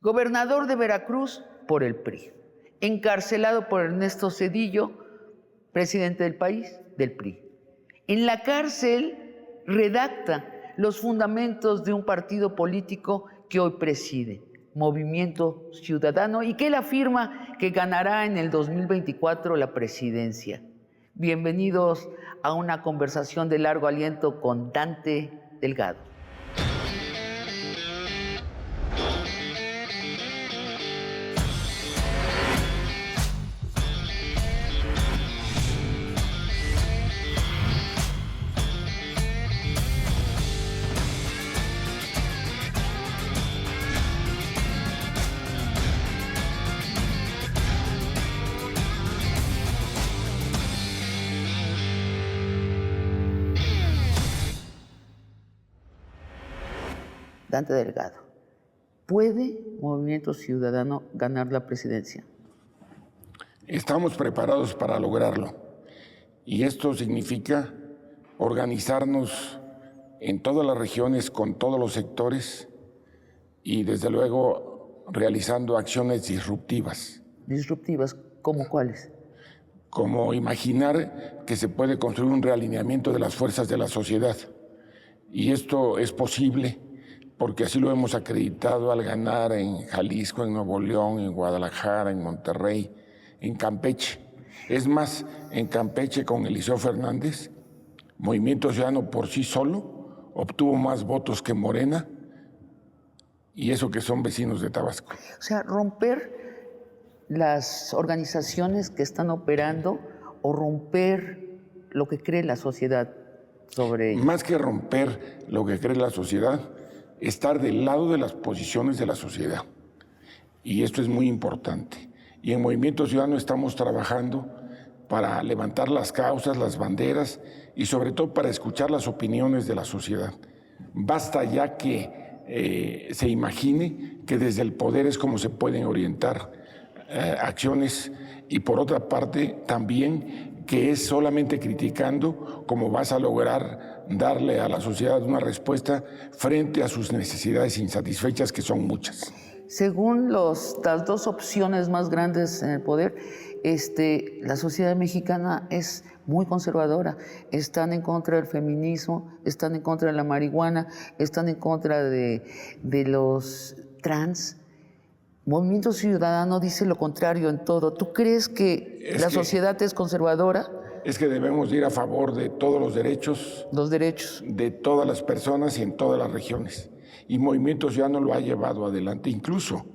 Gobernador de Veracruz por el PRI. Encarcelado por Ernesto Zedillo, presidente del país, del PRI. En la cárcel redacta los fundamentos de un partido político que hoy preside, Movimiento Ciudadano, y que él afirma que ganará en el 2024 la presidencia. Bienvenidos a una conversación de largo aliento con Dante Delgado. Dante Delgado, ¿puede Movimiento Ciudadano ganar la presidencia? Estamos preparados para lograrlo y esto significa organizarnos en todas las regiones con todos los sectores y desde luego realizando acciones disruptivas. ¿Disruptivas? ¿Cómo cuáles? Como imaginar que se puede construir un realineamiento de las fuerzas de la sociedad y esto es posible porque así lo hemos acreditado al ganar en Jalisco, en Nuevo León, en Guadalajara, en Monterrey, en Campeche. Es más, en Campeche con Eliseo Fernández, Movimiento Ciudadano por sí solo obtuvo más votos que Morena, y eso que son vecinos de Tabasco. O sea, romper las organizaciones que están operando o romper lo que cree la sociedad sobre ellos. Más que romper lo que cree la sociedad, estar del lado de las posiciones de la sociedad. Y esto es muy importante. Y en Movimiento Ciudadano estamos trabajando para levantar las causas, las banderas y sobre todo para escuchar las opiniones de la sociedad. Basta ya que se imagine que desde el poder es como se pueden orientar acciones y por otra parte también que es solamente criticando cómo vas a lograr darle a la sociedad una respuesta frente a sus necesidades insatisfechas, que son muchas. Según las dos opciones más grandes en el poder, la sociedad mexicana es muy conservadora. Están en contra del feminismo, están en contra de la marihuana, están en contra de los trans. Movimiento Ciudadano dice lo contrario en todo. ¿Tú crees que la sociedad es conservadora? Es que debemos ir a favor de todos los derechos. Los derechos. De todas las personas y en todas las regiones. Y Movimiento Ciudadano lo ha llevado adelante. Incluso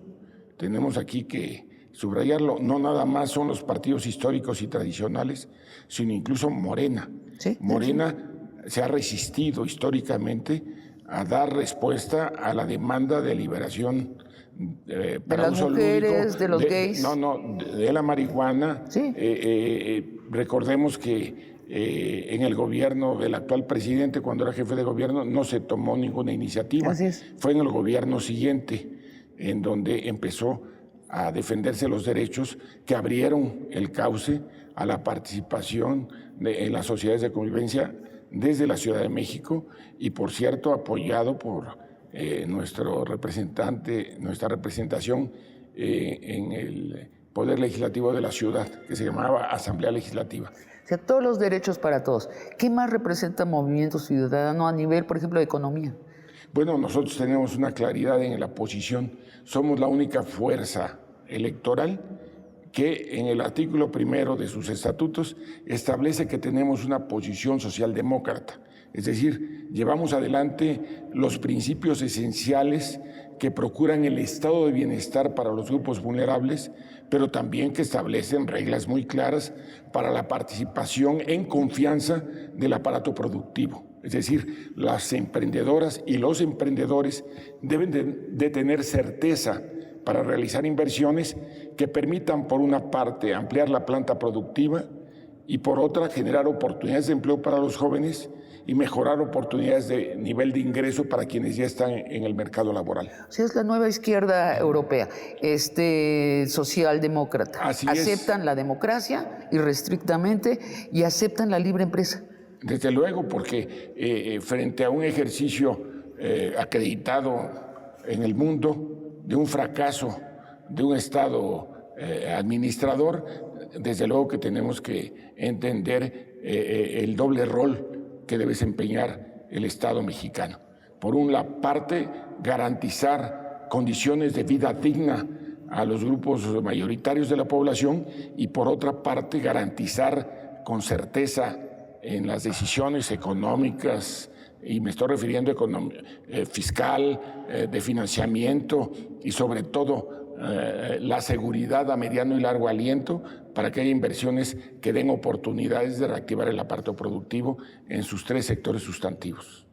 tenemos aquí que subrayarlo, no nada más son los partidos históricos y tradicionales, sino incluso Morena. ¿Sí? Morena se ha resistido históricamente a dar respuesta a la demanda de liberación para de las mujeres, lúdico, de los gays. De la marihuana. Sí. Recordemos que en el gobierno del actual presidente, cuando era jefe de gobierno, no se tomó ninguna iniciativa. Así es. Fue en el gobierno siguiente en donde empezó a defenderse los derechos que abrieron el cauce a la participación en las sociedades de convivencia desde la Ciudad de México y, por cierto, apoyado por nuestro representante, nuestra representación en el Poder Legislativo de la ciudad, que se llamaba Asamblea Legislativa. O sea, todos los derechos para todos. ¿Qué más representa Movimiento Ciudadano a nivel, por ejemplo, de economía? Bueno, nosotros tenemos una claridad en la posición. Somos la única fuerza electoral que en el artículo 1 de sus estatutos establece que tenemos una posición socialdemócrata. Es decir, llevamos adelante los principios esenciales que procuran el estado de bienestar para los grupos vulnerables, pero también que establecen reglas muy claras para la participación en confianza del aparato productivo. Es decir, las emprendedoras y los emprendedores deben de tener certeza para realizar inversiones que permitan, por una parte, ampliar la planta productiva y, por otra, generar oportunidades de empleo para los jóvenes y mejorar oportunidades de nivel de ingreso para quienes ya están en el mercado laboral. O sea, es la nueva izquierda europea, socialdemócrata. Así aceptan la democracia irrestrictamente y aceptan la libre empresa. Desde luego, porque frente a un ejercicio acreditado en el mundo de un fracaso de un Estado administrador, desde luego que tenemos que entender el doble rol que debe desempeñar el Estado mexicano. Por una parte, garantizar condiciones de vida digna a los grupos mayoritarios de la población y por otra parte, garantizar con certeza en las decisiones económicas, y me estoy refiriendo a fiscal, de financiamiento y sobre todo la seguridad a mediano y largo aliento para que haya inversiones que den oportunidades de reactivar el aparato productivo en sus 3 sectores sustantivos.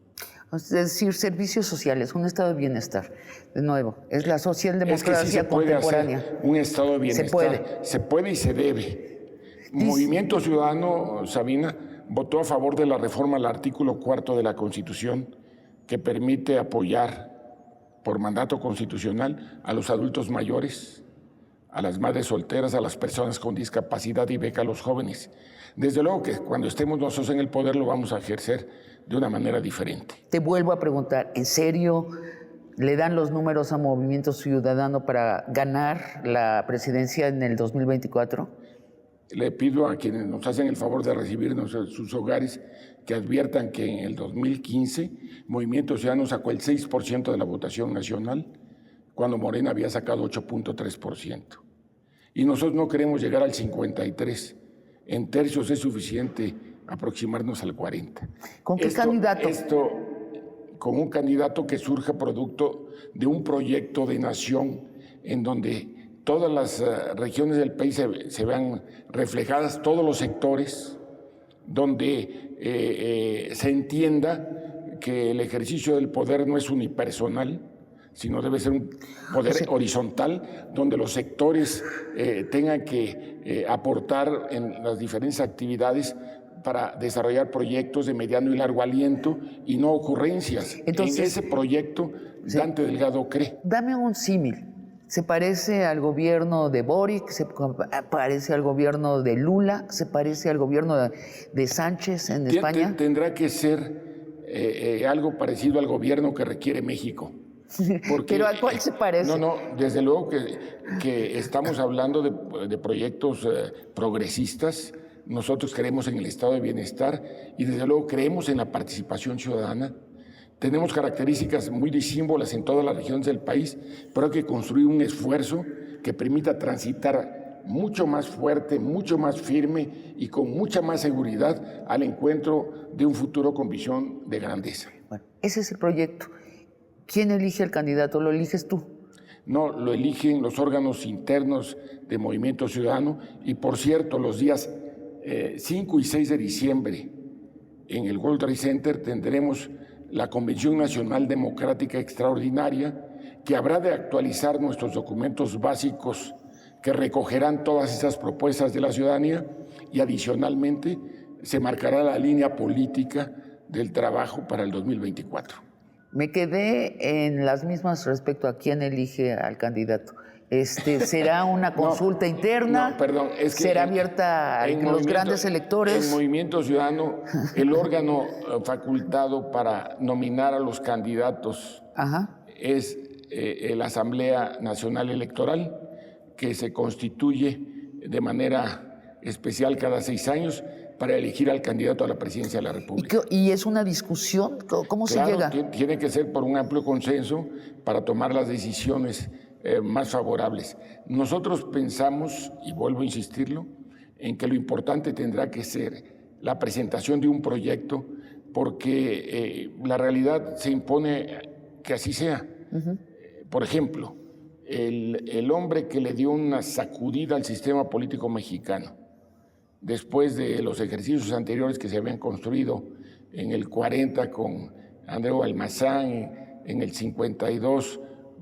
Es decir, servicios sociales, un estado de bienestar. De nuevo, es la socialdemocracia es que sí se puede contemporánea. hacer un estado de bienestar. Se puede y se debe. Movimiento Ciudadano, Sabina, votó a favor de la reforma al artículo 4 de la Constitución que permite apoyar por mandato constitucional a los adultos mayores, a las madres solteras, a las personas con discapacidad y beca a los jóvenes. Desde luego que cuando estemos nosotros en el poder lo vamos a ejercer de una manera diferente. Te vuelvo a preguntar, ¿en serio le dan los números a Movimiento Ciudadano para ganar la presidencia en el 2024? Le pido a quienes nos hacen el favor de recibirnos en sus hogares que adviertan que en el 2015 Movimiento Ciudadano sacó el 6% de la votación nacional, cuando Morena había sacado 8.3%. Y nosotros no queremos llegar al 53%. En tercios es suficiente aproximarnos al 40%. ¿Con qué candidato? Con un candidato que surja producto de un proyecto de nación en donde todas las regiones del país se vean reflejadas, todos los sectores, donde se entienda que el ejercicio del poder no es unipersonal, sino debe ser un poder horizontal, donde los sectores tengan que aportar en las diferentes actividades para desarrollar proyectos de mediano y largo aliento y no ocurrencias. Entonces, en ese proyecto, Dante Delgado cree. Dame un símil. ¿Se parece al gobierno de Boric? ¿Se parece al gobierno de Lula? ¿Se parece al gobierno de Sánchez en España? Tendrá que ser algo parecido al gobierno que requiere México. Porque, ¿pero a cuál se parece? No, desde luego que estamos hablando de proyectos progresistas. Nosotros creemos en el estado de bienestar y desde luego creemos en la participación ciudadana. Tenemos características muy disímbolas en todas las regiones del país, pero hay que construir un esfuerzo que permita transitar mucho más fuerte, mucho más firme y con mucha más seguridad al encuentro de un futuro con visión de grandeza. Bueno, ese es el proyecto. ¿Quién elige el candidato? ¿Lo eliges tú? No, lo eligen los órganos internos de Movimiento Ciudadano y, por cierto, los días 5 y 6 de diciembre en el World Trade Center tendremos la Convención Nacional Democrática Extraordinaria, que habrá de actualizar nuestros documentos básicos que recogerán todas esas propuestas de la ciudadanía y adicionalmente se marcará la línea política del trabajo para el 2024. Me quedé en las mismas respecto a quién elige al candidato. ¿Será una consulta interna? No, perdón, es que ¿será abierta a los grandes electores? En Movimiento Ciudadano, el órgano facultado para nominar a los candidatos es la Asamblea Nacional Electoral, que se constituye de manera especial cada 6 años para elegir al candidato a la presidencia de la República. ¿Y es una discusión? ¿Cómo se llega? Tiene que ser por un amplio consenso para tomar las decisiones más favorables. Nosotros pensamos, y vuelvo a insistirlo, en que lo importante tendrá que ser la presentación de un proyecto, porque la realidad se impone que así sea. Por ejemplo, el hombre que le dio una sacudida al sistema político mexicano, después de los ejercicios anteriores que se habían construido en el 40 con Andreu Almazán, en el 52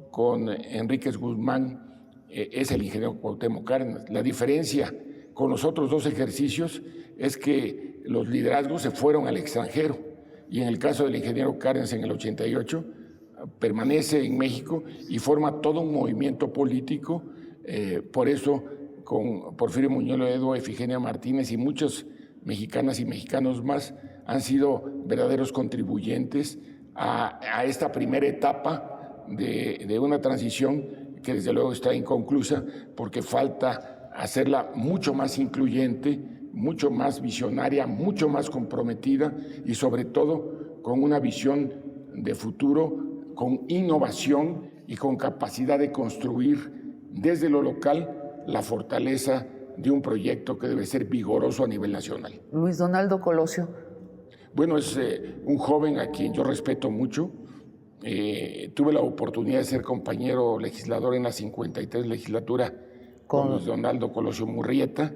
con Enríquez Guzmán, es el ingeniero Cuauhtémoc Cárdenas. La diferencia con los otros 2 ejercicios es que los liderazgos se fueron al extranjero y en el caso del ingeniero Cárdenas en el 88 permanece en México y forma todo un movimiento político. Por eso con Porfirio Muñoz Ledo, Efigenia Martínez y muchos mexicanas y mexicanos más han sido verdaderos contribuyentes a esta primera etapa de una transición que desde luego está inconclusa porque falta hacerla mucho más incluyente, mucho más visionaria, mucho más comprometida y sobre todo con una visión de futuro, con innovación y con capacidad de construir desde lo local la fortaleza de un proyecto que debe ser vigoroso a nivel nacional. Luis Donaldo Colosio. Bueno, es un joven a quien yo respeto mucho. Tuve la oportunidad de ser compañero legislador en la 53 legislatura con Luis Donaldo Colosio Murrieta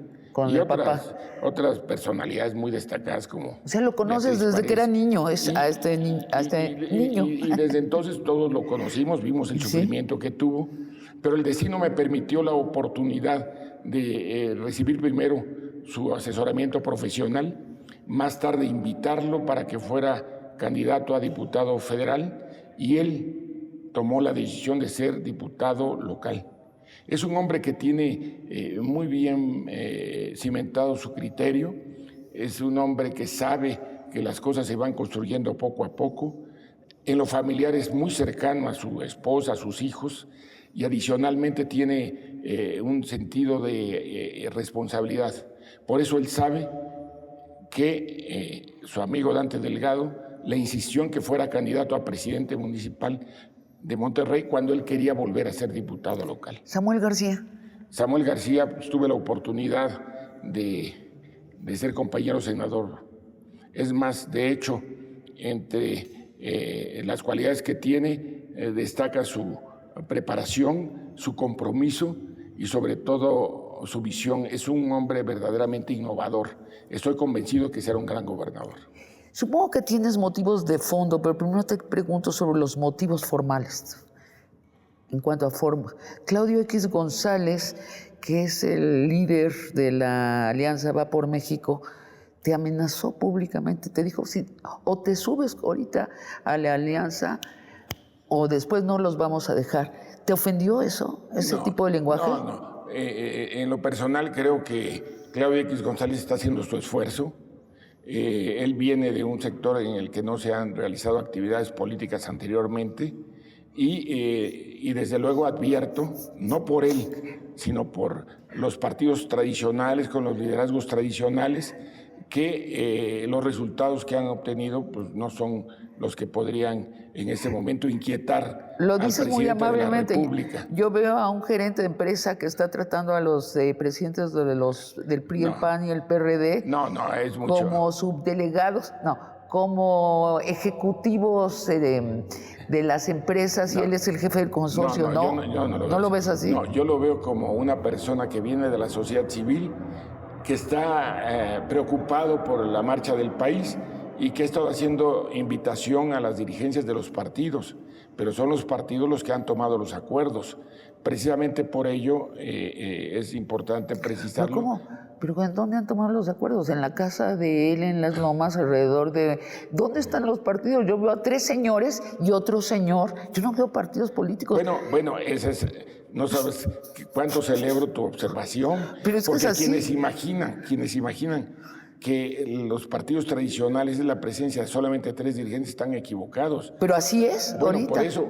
y otras personalidades muy destacadas como... O sea, lo conoces desde que era niño, a este niño. Y desde entonces todos lo conocimos, vimos el sufrimiento que tuvo, pero el destino me permitió la oportunidad de recibir primero su asesoramiento profesional, más tarde invitarlo para que fuera candidato a diputado federal y él tomó la decisión de ser diputado local. Es un hombre que tiene muy bien cimentado su criterio, es un hombre que sabe que las cosas se van construyendo poco a poco. En lo familiar es muy cercano a su esposa, a sus hijos, y adicionalmente tiene un sentido de responsabilidad. Por eso él sabe que su amigo Dante Delgado le insistió en que fuera candidato a presidente municipal de Monterrey cuando él quería volver a ser diputado local. Samuel García. Samuel García, pues, tuve la oportunidad de ser compañero senador. Es más, de hecho, entre las cualidades que tiene, destaca su preparación, su compromiso y sobre todo su visión. Es un hombre verdaderamente innovador. Estoy convencido que será un gran gobernador. Supongo que tienes motivos de fondo, pero primero te pregunto sobre los motivos formales. En cuanto a forma, Claudio X González, que es el líder de la Alianza Va por México, te amenazó públicamente, te dijo, sí, o te subes ahorita a la Alianza o después no los vamos a dejar. ¿Te ofendió eso, ese tipo de lenguaje? No. En lo personal creo que Claudio X González está haciendo su esfuerzo. Él viene de un sector en el que no se han realizado actividades políticas anteriormente y desde luego advierto, no por él, sino por los partidos tradicionales, con los liderazgos tradicionales, que los resultados que han obtenido pues, no son los que podrían en este momento inquietar Lo al dices presidente muy amablemente. de la República. Yo veo a un gerente de empresa que está tratando a los presidentes del PRI, el PAN y el PRD es mucho. Como subdelegados, como ejecutivos de las empresas y él es el jefe del consorcio, ¿no? Yo ¿No lo ves así? No, yo lo veo como una persona que viene de la sociedad civil, que está preocupado por la marcha del país y que ha estado haciendo invitación a las dirigencias de los partidos, pero son los partidos los que han tomado los acuerdos. Precisamente por ello es importante precisarlo. ¿Pero cómo? ¿Pero en dónde han tomado los acuerdos? ¿En la casa de él, en las lomas, alrededor de...? ¿Dónde están los partidos? Yo veo a 3 señores y otro señor. Yo no veo partidos políticos. Bueno, ese es... No sabes cuánto celebro tu observación, pero es porque que es así. quienes imaginan que los partidos tradicionales de la presencia de solamente 3 dirigentes están equivocados. Pero así es, ahorita. Por eso...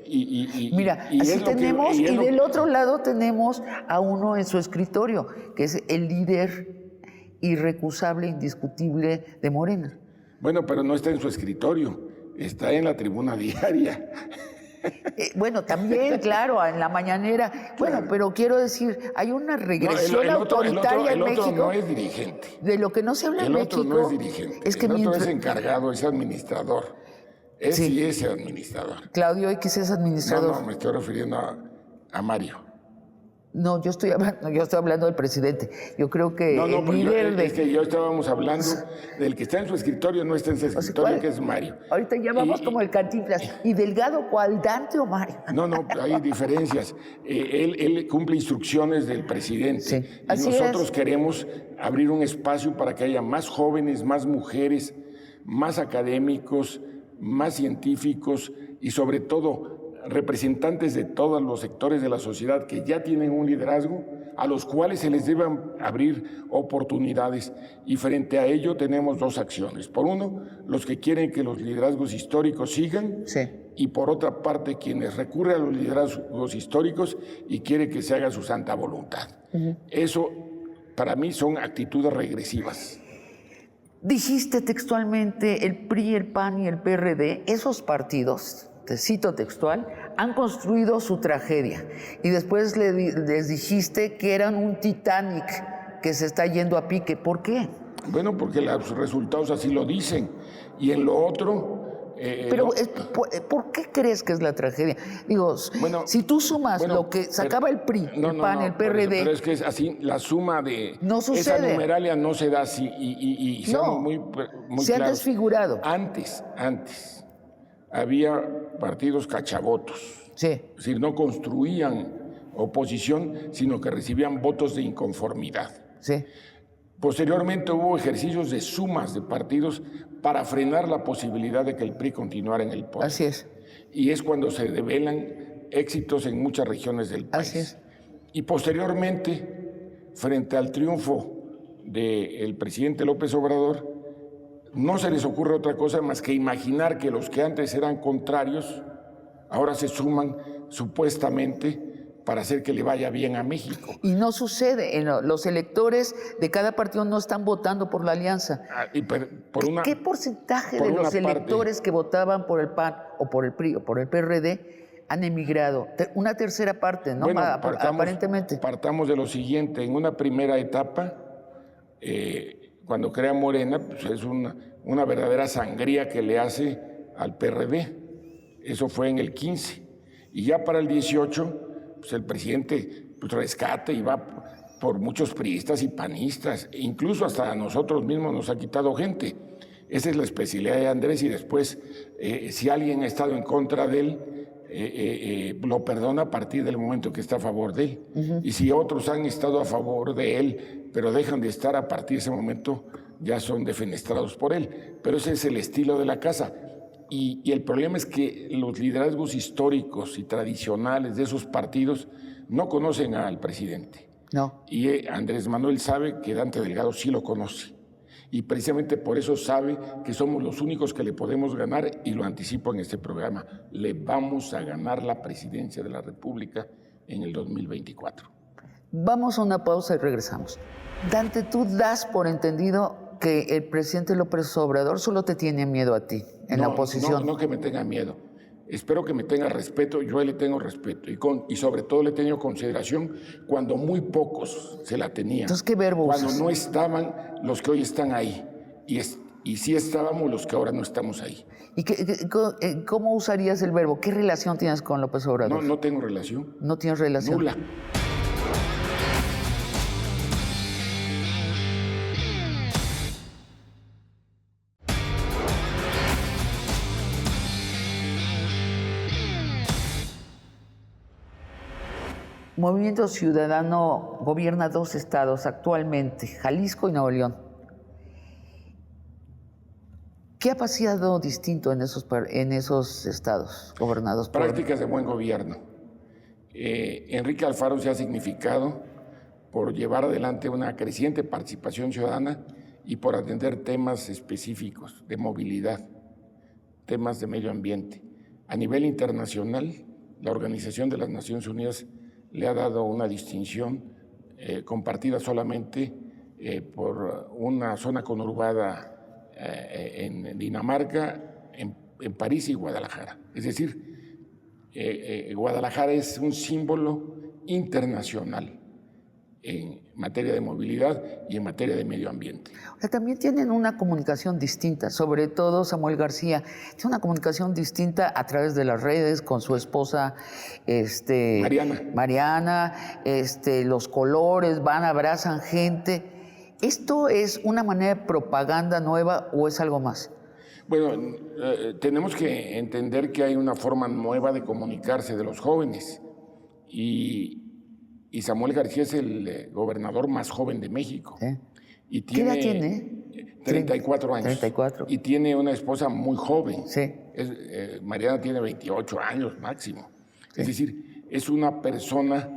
Mira, así tenemos, y del otro lado tenemos a uno en su escritorio, que es el líder irrecusable, indiscutible de Morena. Bueno, pero no está en su escritorio, está en la tribuna diaria. Bueno, también, claro, en la mañanera. Bueno, pero quiero decir, hay una regresión autoritaria en México. El otro no es dirigente. De lo que no se habla en México. El otro no es dirigente. Es que el otro es encargado, es administrador. Sí es administrador. Claudio X es administrador. No, me estoy refiriendo a Mario. No, yo estoy hablando del presidente. Yo creo que el líder es que yo estábamos hablando del que está en su escritorio, no está en su escritorio, que es Mario. Ahorita ya vamos como el Cantinflas. ¿Y Delgado cuál, Dante o Mario? No, hay diferencias. Él cumple instrucciones del presidente. Sí, y nosotros queremos abrir un espacio para que haya más jóvenes, más mujeres, más académicos, más científicos y sobre todo representantes de todos los sectores de la sociedad que ya tienen un liderazgo, a los cuales se les deben abrir oportunidades. Y frente a ello tenemos 2 acciones. Por uno, los que quieren que los liderazgos históricos sigan y por otra parte quienes recurren a los liderazgos históricos y quieren que se haga su santa voluntad. Eso para mí son actitudes regresivas. Dijiste textualmente el PRI, el PAN y el PRD, esos partidos, te cito textual, han construido su tragedia. Y después les dijiste que eran un Titanic que se está yendo a pique. ¿Por qué? Bueno, porque los resultados así lo dicen. Y en lo otro... Pero, ¿por qué crees que es la tragedia? Digo, bueno, si tú sumas lo que sacaba el PRI, el PAN, el PRD... Pero es que es así, la suma de... No sucede. Esa numeralia no se da así, y seamos muy se claros. Han desfigurado. Antes, había partidos cachavotos. Sí. Es decir, no construían oposición, sino que recibían votos de inconformidad. Sí. Posteriormente hubo ejercicios de sumas de partidos para frenar la posibilidad de que el PRI continuara en el poder. Así es. Y es cuando se develan éxitos en muchas regiones del país. Así es. Y posteriormente, frente al triunfo del presidente López Obrador, no se les ocurre otra cosa más que imaginar que los que antes eran contrarios ahora se suman supuestamente para hacer que le vaya bien a México. Y no sucede. Los electores de cada partido no están votando por la alianza. ¿Qué porcentaje de los electores que votaban por el PAN o por el PRI o por el PRD han emigrado? Una tercera parte, ¿no? Bueno, aparentemente. Partamos de lo siguiente. En una primera etapa, cuando crea Morena, pues es una verdadera sangría que le hace al PRD. Eso fue en el 15. Y ya para el 18... pues el presidente rescata y va por muchos priistas y panistas, e incluso hasta a nosotros mismos nos ha quitado gente. Esa es la especialidad de Andrés, y después, si alguien ha estado en contra de él, lo perdona a partir del momento que está a favor de él. Y si otros han estado a favor de él, pero dejan de estar a partir de ese momento, ya son defenestrados por él. Pero ese es el estilo de la casa. Y el problema es que los liderazgos históricos y tradicionales de esos partidos no conocen al presidente. No. Y Andrés Manuel sabe que Dante Delgado sí lo conoce. Y precisamente por eso sabe que somos los únicos que le podemos ganar, y lo anticipo en este programa. Le vamos a ganar la presidencia de la República en el 2024. Vamos a una pausa y regresamos. Dante, tú das por entendido que el presidente López Obrador solo te tiene miedo a ti en la oposición. No que me tenga miedo. Espero que me tenga respeto. Yo a él le tengo respeto y sobre todo le he tenido consideración cuando muy pocos se la tenían. Entonces, ¿qué verbo Cuando usas? no estaban los que hoy están ahí y sí estábamos los que ahora no estamos ahí. ¿Y cómo usarías el verbo? ¿Qué relación tienes con López Obrador? No tengo relación. ¿No tienes relación? Nula. Movimiento Ciudadano gobierna 2 estados actualmente, Jalisco y Nuevo León. ¿Qué ha pasado distinto en esos estados gobernados por...? Prácticas de buen gobierno. Enrique Alfaro se ha significado por llevar adelante una creciente participación ciudadana y por atender temas específicos de movilidad, temas de medio ambiente. A nivel internacional, la Organización de las Naciones Unidas le ha dado una distinción compartida solamente por una zona conurbada en Dinamarca, en París y Guadalajara. Es decir, Guadalajara es un símbolo internacional en materia de movilidad y en materia de medio ambiente. También tienen una comunicación distinta, sobre todo Samuel García, tiene una comunicación distinta a través de las redes con su esposa Mariana, los colores, abrazan gente. ¿Esto es una manera de propaganda nueva o es algo más? Bueno, tenemos que entender que hay una forma nueva de comunicarse de los jóvenes y Samuel García es el gobernador más joven de México. Y ¿Qué edad tiene? 34 años. 34. Y tiene una esposa muy joven. Sí. Mariana tiene 28 años máximo. Sí. Es decir, es una persona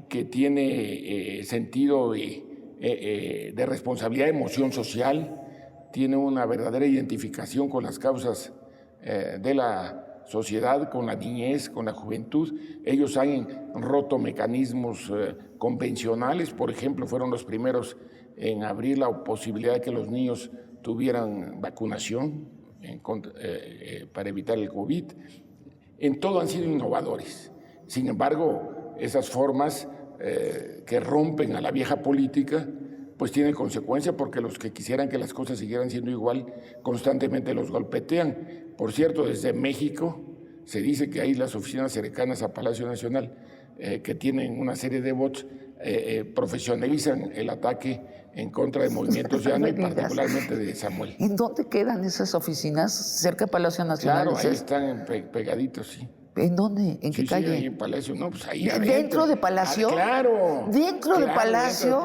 que tiene sentido de responsabilidad, emoción social, tiene una verdadera identificación con las causas de la sociedad, con la niñez, con la juventud. Ellos han roto mecanismos convencionales, por ejemplo, fueron los primeros en abrir la posibilidad de que los niños tuvieran vacunación para evitar el COVID. En todo han sido innovadores. Sin embargo, esas formas que rompen a la vieja política, pues tienen consecuencias, porque los que quisieran que las cosas siguieran siendo igual constantemente los golpetean. Por cierto, desde México se dice que hay las oficinas cercanas a Palacio Nacional que tienen una serie de bots, profesionalizan el ataque en contra de Movimiento Ciudadano y particularmente de Samuel. ¿En dónde quedan esas oficinas? ¿Cerca de Palacio Nacional? Claro, ahí están pegaditos, sí. ¿En dónde? ¿En qué calle? Sí, ahí en Palacio, no, pues ahí ¿Dentro de Palacio? Claro. ¿Dentro de Palacio?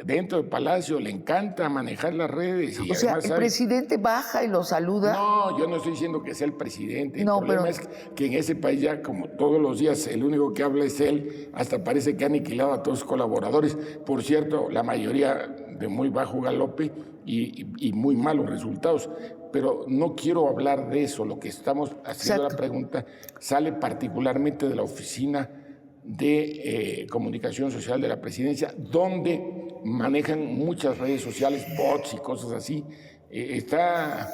Dentro del Palacio, le encanta manejar las redes. Y o sea, el presidente baja y lo saluda. No, yo no estoy diciendo que sea el presidente. No, el problema es que en ese país ya, como todos los días, el único que habla es él. Hasta parece que ha aniquilado a todos sus colaboradores. Por cierto, la mayoría de muy bajo galope y muy malos resultados. Pero no quiero hablar de eso. Lo que estamos haciendo, la pregunta, sale particularmente de la oficina de comunicación social de la presidencia, donde manejan muchas redes sociales, bots y cosas así. Está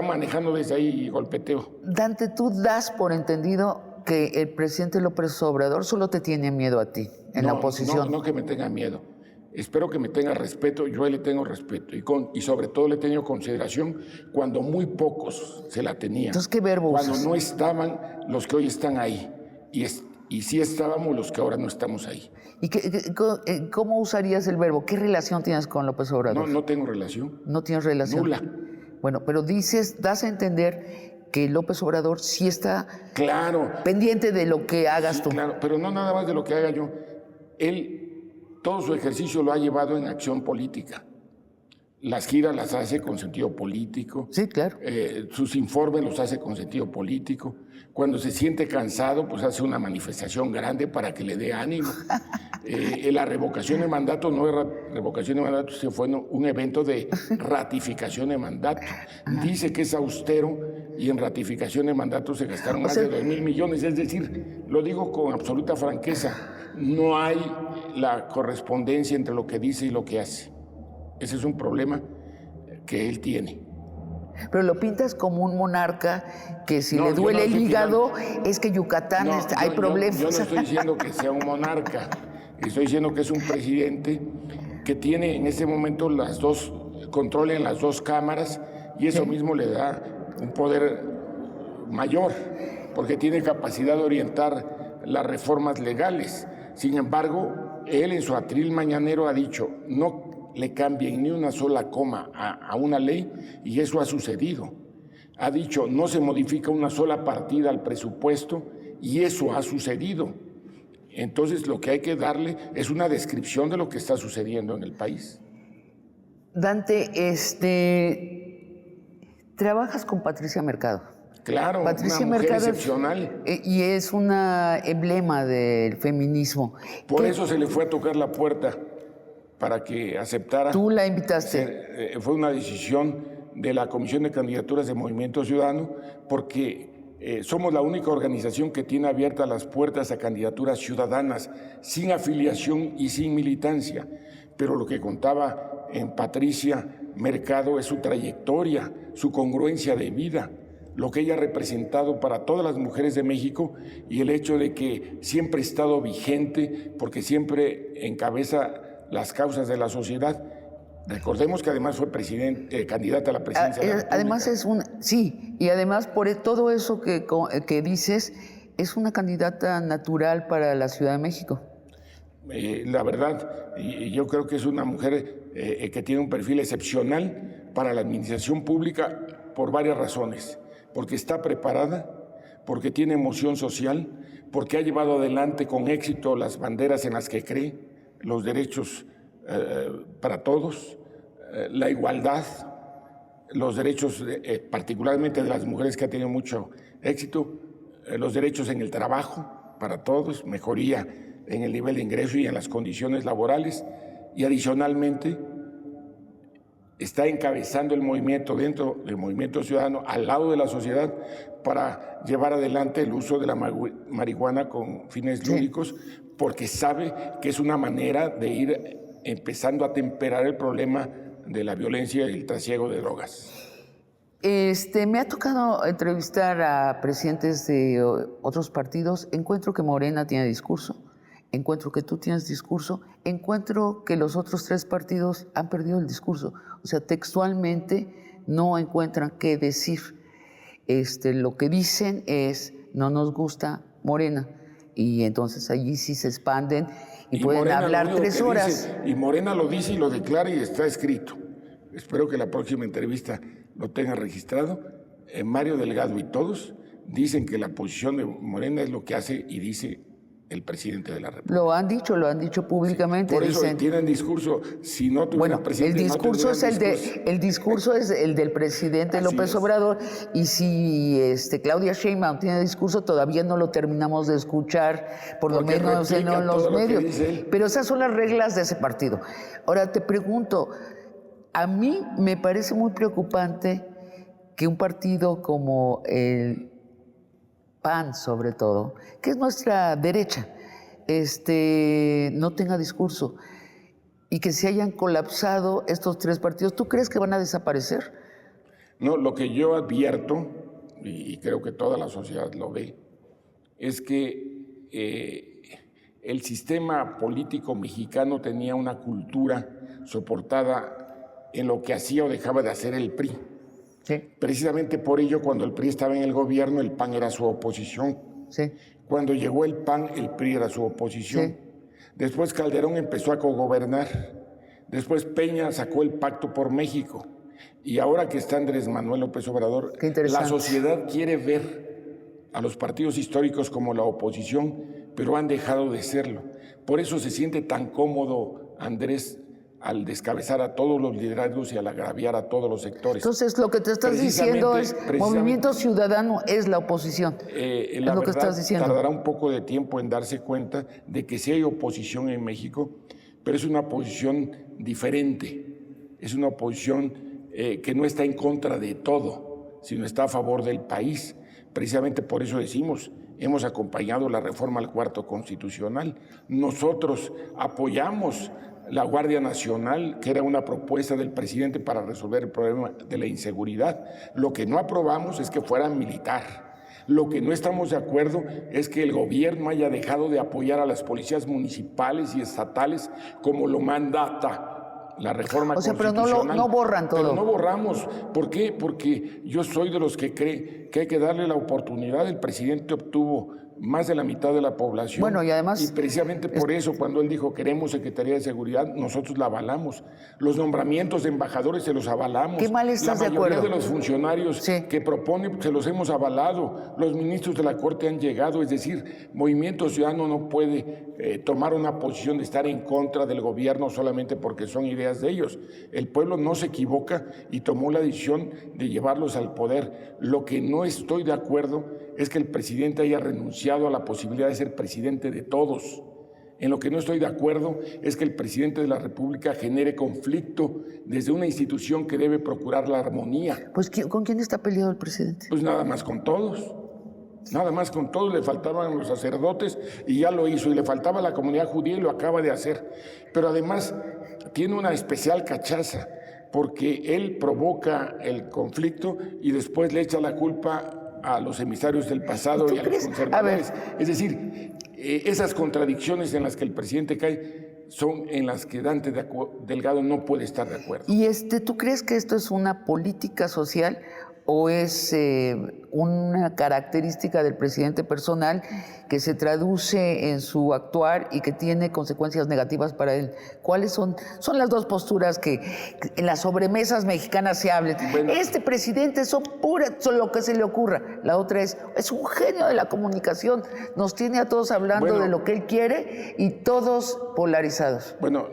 manejando desde ahí golpeteo. Dante, tú das por entendido que el presidente López Obrador solo te tiene miedo a ti, la oposición. No que me tenga miedo. Espero que me tenga respeto. Yo le tengo respeto y sobre todo le he tenido consideración cuando muy pocos se la tenían. Entonces, ¿qué verbo Cuando usas? no estaban los que hoy están ahí. Y sí estábamos los que ahora no estamos ahí. ¿Y cómo usarías el verbo? ¿Qué relación tienes con López Obrador? No tengo relación. ¿No tienes relación? Nula. Bueno, pero das a entender que López Obrador sí está pendiente de lo que hagas tú. Claro, pero no nada más de lo que haga yo. Él, todo su ejercicio lo ha llevado en acción política. Las giras las hace con sentido político. Sí, claro. Sus informes los hace con sentido político. Cuando se siente cansado, pues hace una manifestación grande para que le dé ánimo. La revocación de mandato no era revocación de mandato, se fue un evento de ratificación de mandato. Dice que es austero y en ratificación de mandato se gastaron más de 2,000 millones. Es decir, lo digo con absoluta franqueza, no hay la correspondencia entre lo que dice y lo que hace. Ese es un problema que él tiene. Pero lo pintas como un monarca que si le duele el hígado es que Yucatán hay problemas. Yo no estoy diciendo que sea un monarca, estoy diciendo que es un presidente que tiene en este momento control en las dos cámaras y eso mismo le da un poder mayor, porque tiene capacidad de orientar las reformas legales. Sin embargo, él en su atril mañanero ha dicho, no le cambien ni una sola coma a una ley, y eso ha sucedido. Ha dicho, no se modifica una sola partida al presupuesto, y eso ha sucedido. Entonces, lo que hay que darle es una descripción de lo que está sucediendo en el país. Dante, trabajas con Patricia Mercado. Claro, Patricia una mujer Mercado excepcional. Y es una emblema del feminismo. Por eso se le fue a tocar la puerta, para que aceptara. ¿Tú la invitaste? Fue una decisión de la Comisión de Candidaturas de Movimiento Ciudadano, porque somos la única organización que tiene abiertas las puertas a candidaturas ciudadanas, sin afiliación y sin militancia. Pero lo que contaba en Patricia Mercado es su trayectoria, su congruencia de vida, lo que ella ha representado para todas las mujeres de México y el hecho de que siempre ha estado vigente, porque siempre encabeza las causas de la sociedad. Recordemos que además fue candidata a la presidencia de la República. Además y además por todo eso que dices, es una candidata natural para la Ciudad de México. La verdad, yo creo que es una mujer que tiene un perfil excepcional para la administración pública por varias razones. Porque está preparada, porque tiene emoción social, porque ha llevado adelante con éxito las banderas en las que cree, los derechos para todos, la igualdad, los derechos particularmente de las mujeres, que ha tenido mucho éxito, los derechos en el trabajo para todos, mejoría en el nivel de ingreso y en las condiciones laborales, y adicionalmente está encabezando el movimiento dentro del movimiento ciudadano, al lado de la sociedad, para llevar adelante el uso de la marihuana con fines lúdicos, porque sabe que es una manera de ir empezando a temperar el problema de la violencia y el trasiego de drogas. Me ha tocado entrevistar a presidentes de otros partidos. Encuentro que Morena tiene discurso, encuentro que tú tienes discurso, encuentro que los otros 3 partidos han perdido el discurso. O sea, textualmente no encuentran qué decir. Lo que dicen es, no nos gusta Morena. Y entonces allí sí se expanden y pueden Morena hablar 3 horas. Y Morena lo dice y lo declara y está escrito. Espero que la próxima entrevista lo tenga registrado. Mario Delgado y todos dicen que la posición de Morena es lo que hace y dice el presidente de la República. Lo han dicho públicamente. Por eso dicen, tienen discurso. Si no tuvieran presidente, el discurso es el del presidente López Obrador, y si Claudia Sheinbaum tiene discurso, todavía no lo terminamos de escuchar, por lo menos en los medios. Pero esas son las reglas de ese partido. Ahora te pregunto, a mí me parece muy preocupante que un partido como el PAN, sobre todo, que es nuestra derecha, no tenga discurso y que se hayan colapsado estos 3 partidos. ¿Tú crees que van a desaparecer? No, lo que yo advierto, y creo que toda la sociedad lo ve, es que el sistema político mexicano tenía una cultura soportada en lo que hacía o dejaba de hacer el PRI. Sí. Precisamente por ello, cuando el PRI estaba en el gobierno, el PAN era su oposición. Sí. Cuando llegó el PAN, el PRI era su oposición. Sí. Después Calderón empezó a cogobernar. Después Peña sacó el Pacto por México. Y ahora que está Andrés Manuel López Obrador, la sociedad quiere ver a los partidos históricos como la oposición, pero han dejado de serlo. Por eso se siente tan cómodo Andrés al descabezar a todos los liderazgos y al agraviar a todos los sectores. Entonces, lo que te estás diciendo es, Movimiento Ciudadano es la oposición. Es lo que estás diciendo. Tardará un poco de tiempo en darse cuenta de que sí hay oposición en México, pero es una oposición diferente. Es una oposición que no está en contra de todo, sino está a favor del país. Precisamente por eso decimos, hemos acompañado la reforma al Cuarto Constitucional. Nosotros apoyamos la Guardia Nacional, que era una propuesta del presidente para resolver el problema de la inseguridad. Lo que no aprobamos es que fuera militar. Lo que no estamos de acuerdo es que el gobierno haya dejado de apoyar a las policías municipales y estatales como lo mandata la reforma constitucional. Pero no borran todo. Pero no borramos. ¿Por qué? Porque yo soy de los que cree que hay que darle la oportunidad. El presidente obtuvo más de la mitad de la población. Bueno, y además... Y precisamente por eso, cuando él dijo queremos Secretaría de Seguridad, nosotros la avalamos. Los nombramientos de embajadores se los avalamos. ¿Qué mal estás de acuerdo? La mayoría de los funcionarios que propone se los hemos avalado. Los ministros de la Corte han llegado. Es decir, Movimiento Ciudadano no puede tomar una posición de estar en contra del gobierno solamente porque son ideas de ellos. El pueblo no se equivoca y tomó la decisión de llevarlos al poder. Lo que no estoy de acuerdo es que el presidente haya renunciado a la posibilidad de ser presidente de todos. En lo que no estoy de acuerdo es que el presidente de la República genere conflicto desde una institución que debe procurar la armonía. Pues, ¿con quién está peleado el presidente? Pues nada más con todos. Nada más con todos. Le faltaban los sacerdotes y ya lo hizo. Y le faltaba la comunidad judía y lo acaba de hacer. Pero además tiene una especial cachaza porque él provoca el conflicto y después le echa la culpa a los emisarios del pasado y a los conservadores. Es decir, esas contradicciones en las que el presidente cae son en las que Dante Delgado no puede estar de acuerdo. ¿Y tú crees que esto es una política social o es una característica del presidente personal que se traduce en su actuar y que tiene consecuencias negativas para él? ¿Cuáles son las dos posturas que en las sobremesas mexicanas se hablan? Bueno, este presidente son lo que se le ocurra. La otra es un genio de la comunicación. Nos tiene a todos hablando de lo que él quiere y todos polarizados. Bueno,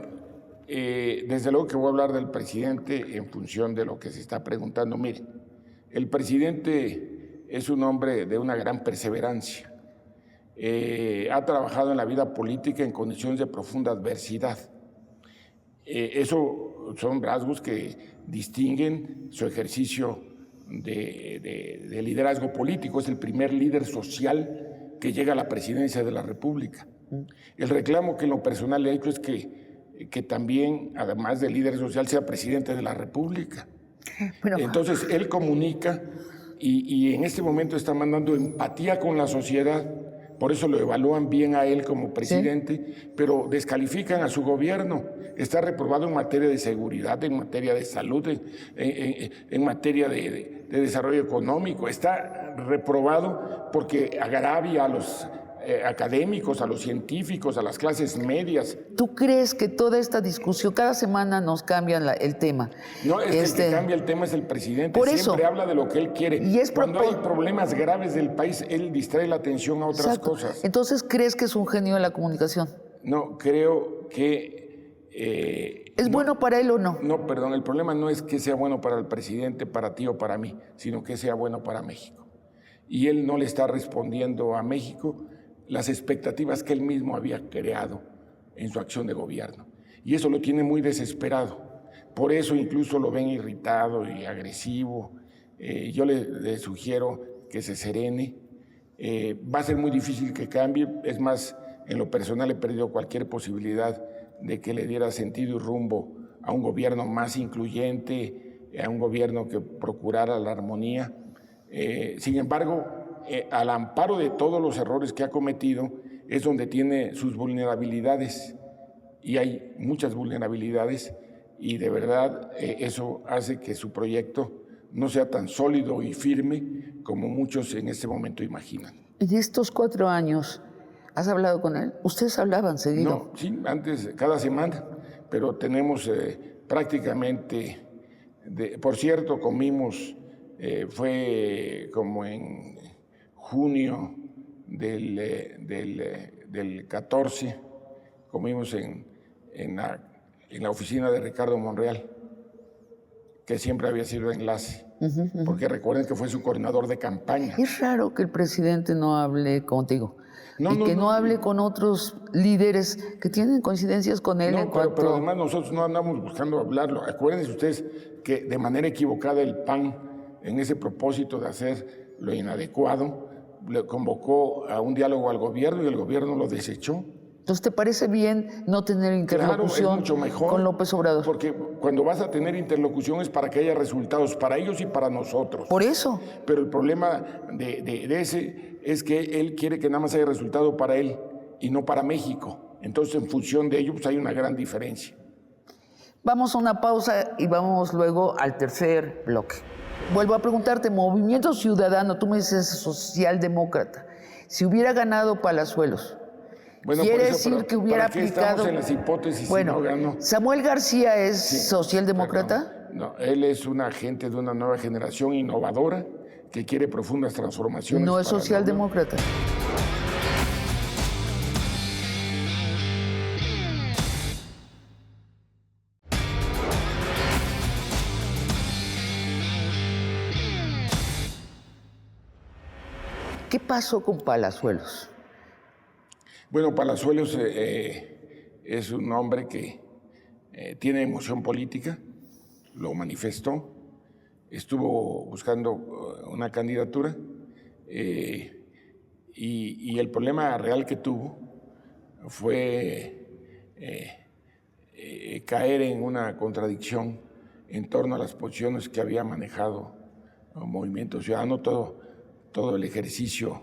desde luego que voy a hablar del presidente en función de lo que se está preguntando. Miren, el presidente es un hombre de una gran perseverancia. Ha trabajado en la vida política en condiciones de profunda adversidad. Eso son rasgos que distinguen su ejercicio de liderazgo político. Es el primer líder social que llega a la presidencia de la República. El reclamo que en lo personal le he hecho es que también, además de líder social, sea presidente de la República. Pero... Entonces, él comunica y en este momento está mandando empatía con la sociedad. Por eso lo evalúan bien a él como presidente, ¿sí? Pero descalifican a su gobierno. Está reprobado en materia de seguridad, en materia de salud, en materia de desarrollo económico. Está reprobado porque agravia a los académicos, a los científicos, a las clases medias. ¿Tú crees que toda esta discusión, cada semana nos cambian el tema? No, es que el que cambia el tema es el presidente. Por Siempre eso habla de lo que él quiere. Y cuando hay problemas graves del país, él distrae la atención a otras cosas. Entonces, ¿crees que es un genio de la comunicación? No, creo que... ¿Es bueno para él o no? No, perdón, el problema no es que sea bueno para el presidente, para ti o para mí, sino que sea bueno para México. Y él no le está respondiendo a México las expectativas que él mismo había creado en su acción de gobierno. Y eso lo tiene muy desesperado. Por eso incluso lo ven irritado y agresivo. Yo le sugiero que se serene. Va a ser muy difícil que cambie. Es más, en lo personal he perdido cualquier posibilidad de que le diera sentido y rumbo a un gobierno más incluyente, a un gobierno que procurara la armonía. Sin embargo, al amparo de todos los errores que ha cometido, es donde tiene sus vulnerabilidades. Y hay muchas vulnerabilidades y de verdad eso hace que su proyecto no sea tan sólido y firme como muchos en este momento imaginan. En estos 4 años, ¿has hablado con él? ¿Ustedes hablaban seguido? No, sí, antes, cada semana, pero tenemos prácticamente, por cierto, comimos, fue como en junio del 14, comimos en la oficina de Ricardo Monreal, que siempre había sido enlace, porque recuerden que fue su coordinador de campaña. Es raro que el presidente no hable contigo. No hable con otros líderes que tienen coincidencias con él. Pero además nosotros no andamos buscando hablarlo. Acuérdense ustedes que de manera equivocada el PAN, en ese propósito de hacer lo inadecuado, le convocó a un diálogo al gobierno y el gobierno lo desechó. Entonces, ¿te parece bien no tener interlocución es mucho mejor, con López Obrador? Porque cuando vas a tener interlocución es para que haya resultados, para ellos y para nosotros. Por eso. Pero el problema de ese es que él quiere que nada más haya resultado para él y no para México. Entonces, en función de ello, pues hay una gran diferencia. Vamos a una pausa y vamos luego al tercer bloque. Vuelvo a preguntarte, Movimiento Ciudadano, tú me dices socialdemócrata, si hubiera ganado Palazuelos, ¿quiere decir que hubiera aplicado? Estamos en las hipótesis. Bueno, si no ganó. ¿Samuel García es socialdemócrata? No, él es un agente de una nueva generación innovadora que quiere profundas transformaciones. No es socialdemócrata. ¿Qué pasó con Palazuelos? Bueno, Palazuelos es un hombre que tiene emoción política, lo manifestó, estuvo buscando una candidatura y el problema real que tuvo fue caer en una contradicción en torno a las posiciones que había manejado el Movimiento Ciudadano, todo el ejercicio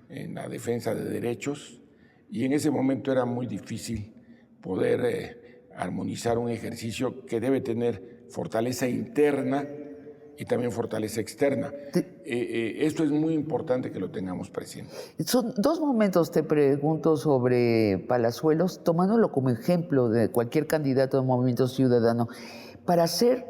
en la defensa de derechos, y en ese momento era muy difícil poder armonizar un ejercicio que debe tener fortaleza interna y también fortaleza externa. Esto es muy importante que lo tengamos presente. Son 2 momentos, te pregunto, sobre Palazuelos, tomándolo como ejemplo de cualquier candidato de Movimiento Ciudadano. Para ser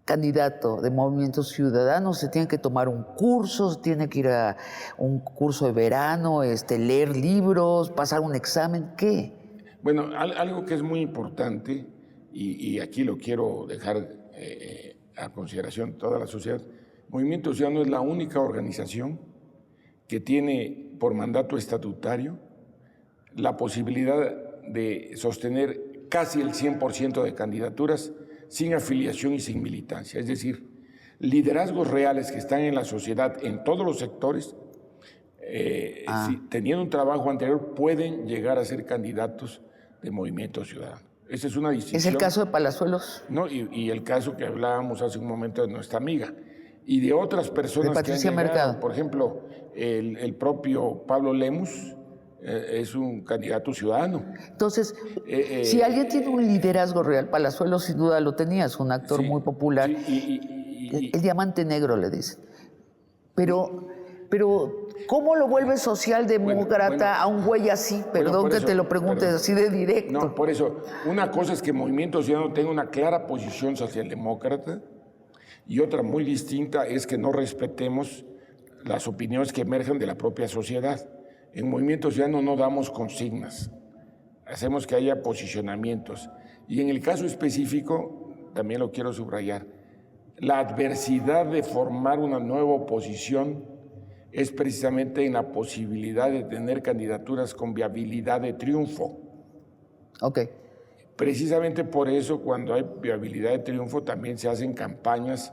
candidato de Movimiento Ciudadano se tiene que tomar un curso, se tiene que ir a un curso de verano, leer libros, pasar un examen, ¿qué? Bueno, algo que es muy importante, y aquí lo quiero dejar a consideración de toda la sociedad, Movimiento Ciudadano es la única organización que tiene por mandato estatutario la posibilidad de sostener casi el 100% de candidaturas sin afiliación y sin militancia. Es decir, liderazgos reales que están en la sociedad en todos los sectores, teniendo un trabajo anterior, pueden llegar a ser candidatos de Movimiento Ciudadano. Esa es una distinción. ¿Es el caso de Palazuelos? No, y el caso que hablábamos hace un momento de nuestra amiga. Y de otras personas de Patricia que han llegado. Mercado. Por ejemplo, el propio Pablo Lemus es un candidato ciudadano. Entonces, si alguien tiene un liderazgo real, Palazuelos sin duda lo tenía, es un actor muy popular. Sí, el diamante negro le dicen. Pero ¿cómo lo vuelve socialdemócrata a un güey así? Perdón que te lo pregunte así de directo. No, por eso, una cosa es que Movimiento Ciudadano tenga una clara posición socialdemócrata y otra muy distinta es que no respetemos las opiniones que emergen de la propia sociedad. En Movimiento Ciudadano no damos consignas, hacemos que haya posicionamientos. Y en el caso específico, también lo quiero subrayar, la adversidad de formar una nueva oposición es precisamente en la posibilidad de tener candidaturas con viabilidad de triunfo. Ok. Precisamente por eso, cuando hay viabilidad de triunfo, también se hacen campañas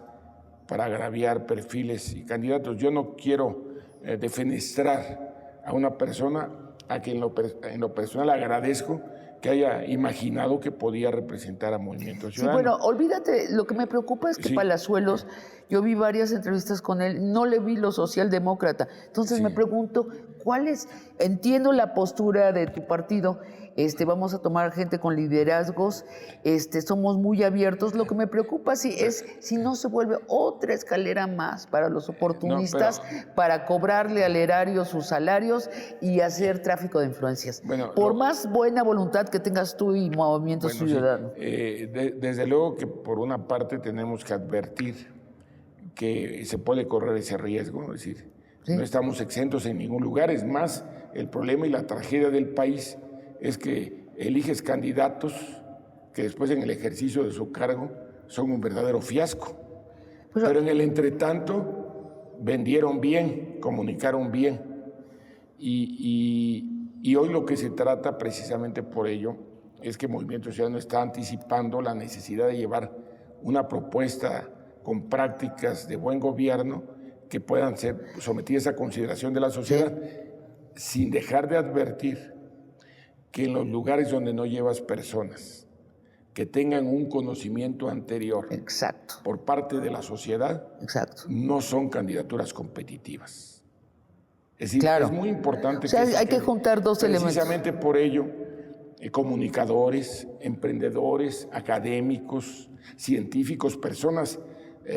para agraviar perfiles y candidatos. Yo no quiero defenestrar a una persona a quien en lo personal agradezco que haya imaginado que podía representar a Movimiento Ciudadano. Sí, bueno, olvídate, lo que me preocupa es que Palazuelos, yo vi varias entrevistas con él, no le vi lo socialdemócrata. Entonces me pregunto, entiendo la postura de tu partido, vamos a tomar gente con liderazgos, somos muy abiertos. Lo que me preocupa es si no se vuelve otra escalera más para los oportunistas, para cobrarle al erario sus salarios y hacer tráfico de influencias. Bueno, por más buena voluntad que tengas tú y Movimiento Ciudadano. Desde luego que por una parte tenemos que advertir que se puede correr ese riesgo, es decir, no estamos exentos en ningún lugar. Es más, el problema y la tragedia del país es que eliges candidatos que después en el ejercicio de su cargo son un verdadero fiasco. Pero en el entretanto vendieron bien, comunicaron bien. Y hoy lo que se trata precisamente por ello es que Movimiento Ciudadano está anticipando la necesidad de llevar una propuesta con prácticas de buen gobierno que puedan ser sometidas a consideración de la sociedad, sin dejar de advertir que en los lugares donde no llevas personas que tengan un conocimiento anterior por parte de la sociedad, no son candidaturas competitivas. Es decir, es muy importante hay que juntar dos elementos. Precisamente por ello, comunicadores, emprendedores, académicos, científicos, personas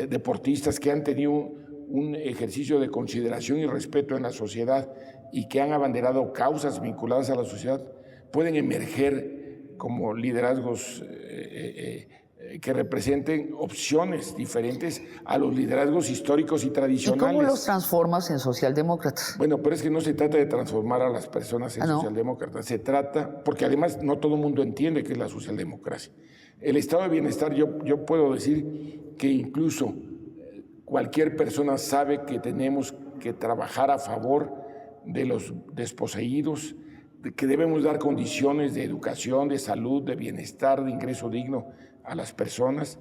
deportistas que han tenido un ejercicio de consideración y respeto en la sociedad y que han abanderado causas vinculadas a la sociedad, pueden emerger como liderazgos que representen opciones diferentes a los liderazgos históricos y tradicionales. ¿Y cómo los transformas en socialdemócratas? Bueno, pero es que no se trata de transformar a las personas en socialdemócratas, se trata, porque además no todo el mundo entiende qué es la socialdemocracia. El estado de bienestar, yo puedo decir que incluso cualquier persona sabe que tenemos que trabajar a favor de los desposeídos, que debemos dar condiciones de educación, de salud, de bienestar, de ingreso digno a las personas.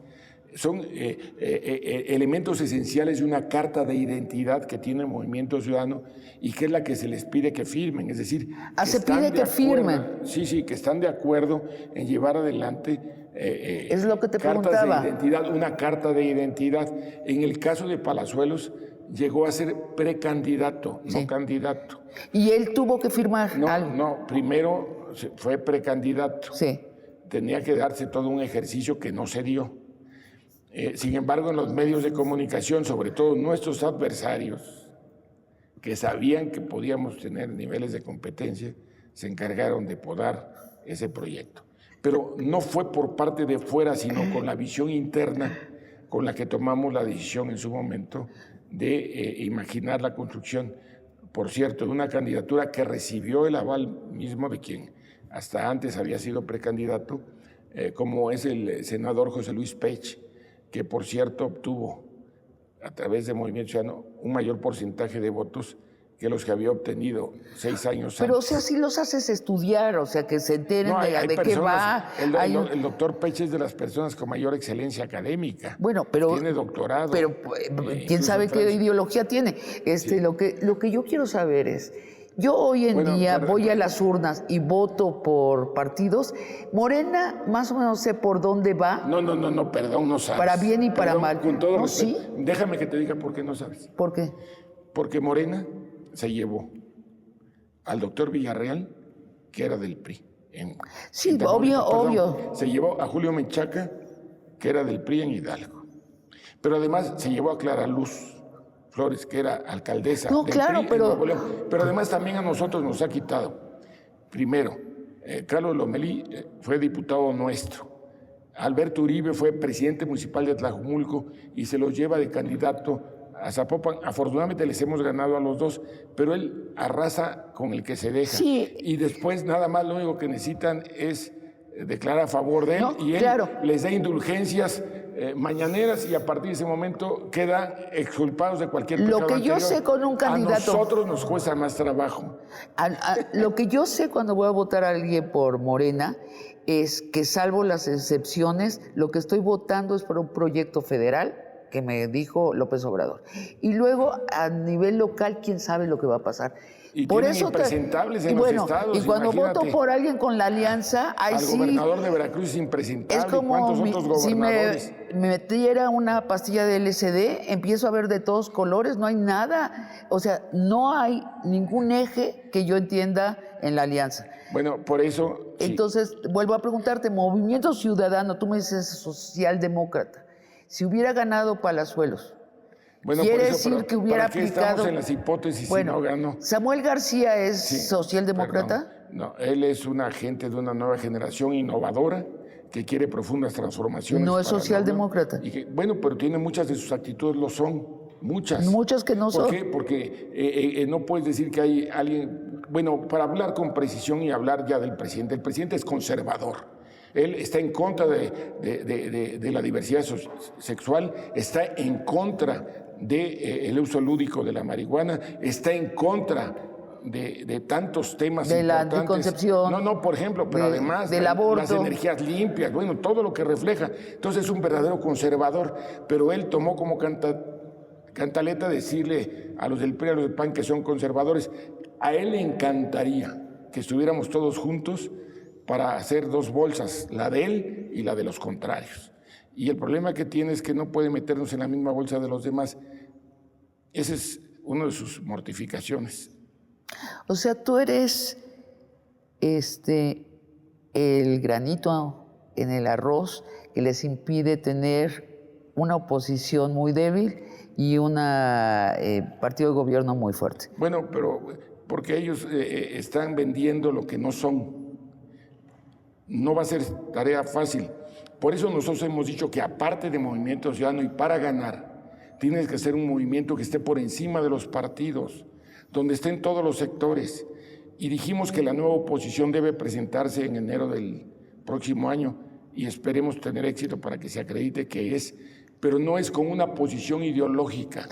Son elementos esenciales de una carta de identidad que tiene el Movimiento Ciudadano y que es la que se les pide que firmen. Es decir, se pide que firmen. Sí, que están de acuerdo en llevar adelante es lo que te cartas preguntaba. de identidad, una carta de identidad. En el caso de Palazuelos, llegó a ser precandidato, no candidato. ¿Y él tuvo que firmar algo? No, primero fue precandidato. Sí. Tenía que darse todo un ejercicio que no se dio. Sin embargo, en los medios de comunicación, sobre todo nuestros adversarios, que sabían que podíamos tener niveles de competencia, se encargaron de podar ese proyecto. Pero no fue por parte de fuera, sino con la visión interna con la que tomamos la decisión en su momento de imaginar la construcción, por cierto, de una candidatura que recibió el aval mismo de quien hasta antes había sido precandidato, como es el senador José Luis Pech, que por cierto obtuvo a través de Movimiento Ciudadano un mayor porcentaje de votos que los que había obtenido 6 años Pero, o antes. sea, si los haces estudiar, o sea, que se enteren No, hay de qué va. El doctor Peche es de las personas con mayor excelencia académica. Bueno, pero... Tiene doctorado. Pero, ¿quién sabe qué ideología tiene? Sí. Lo que yo quiero saber es... Yo hoy en día voy a las urnas y voto por partidos. Morena, más o menos sé por dónde va. No, perdón, no sabes. Para bien y para mal. Con todo ¿No, respeto. sí? Déjame que te diga por qué no sabes. ¿Por qué? Porque Morena se llevó al doctor Villarreal, que era del PRI. Sí, obvio. Se llevó a Julio Menchaca, que era del PRI en Hidalgo. Pero además se llevó a Clara Luz Flores, que era alcaldesa No, del claro, PRI pero... en Nuevo León. Pero además también a nosotros nos ha quitado. Primero, Carlos Lomelí fue diputado nuestro. Alberto Uribe fue presidente municipal de Tlajumulco y se los lleva de candidato a Zapopan. Afortunadamente les hemos ganado a los dos, pero él arrasa con el que se deja. Sí. Y después nada más lo único que necesitan es declarar a favor de él, y él claro, les da indulgencias mañaneras, y a partir de ese momento quedan exculpados de cualquier pecado Lo que yo anterior. sé con un candidato... A nosotros nos cuesta más trabajo. Lo que yo sé cuando voy a votar a alguien por Morena es que, salvo las excepciones, lo que estoy votando es por un proyecto federal que me dijo López Obrador. Y luego, a nivel local, quién sabe lo que va a pasar. Y por tienen eso impresentables en los estados. Y cuando imagínate. voto por alguien con la alianza, ahí Al sí... gobernador de Veracruz es impresentable. Es como ¿Cuántos otros si gobernadores? me metiera una pastilla de LSD, empiezo a ver de todos colores, no hay nada. O sea, no hay ningún eje que yo entienda en la alianza. Bueno, por eso... sí. Entonces, vuelvo a preguntarte, Movimiento Ciudadano, tú me dices socialdemócrata, si hubiera ganado Palazuelos, Bueno, quiere por eso, decir que hubiera ¿para qué aplicado... estamos en las hipótesis si no ganó? ¿Samuel García es Sí, socialdemócrata? perdón. No, él es un agente de una nueva generación innovadora que quiere profundas transformaciones. No es para socialdemócrata. Bueno, pero tiene muchas de sus actitudes, lo son, muchas. Muchas que no son. ¿Por qué? Porque no puedes decir que hay alguien... Bueno, para hablar con precisión y hablar ya del presidente, el presidente es conservador. Él está en contra de la diversidad sexual, está en contra del uso lúdico de la marihuana, está en contra de tantos temas de la importantes. anticoncepción. No, por ejemplo, pero además del aborto. Las energías limpias, bueno, todo lo que refleja. Entonces es un verdadero conservador, pero él tomó como cantaleta decirle a los del PRI, a los del PAN que son conservadores. A él le encantaría que estuviéramos todos juntos para hacer dos bolsas, la de él y la de los contrarios. Y el problema que tiene es que no puede meternos en la misma bolsa de los demás. Esa es una de sus mortificaciones. O sea, tú eres el granito en el arroz que les impide tener una oposición muy débil y un partido de gobierno muy fuerte. Bueno, pero porque ellos están vendiendo lo que no son. No va a ser tarea fácil. Por eso nosotros hemos dicho que, aparte de Movimiento Ciudadano y para ganar, tienes que ser un movimiento que esté por encima de los partidos, donde estén todos los sectores. Y dijimos que la nueva oposición debe presentarse en enero del próximo año y esperemos tener éxito para que se acredite que es, pero no es con una posición ideológica,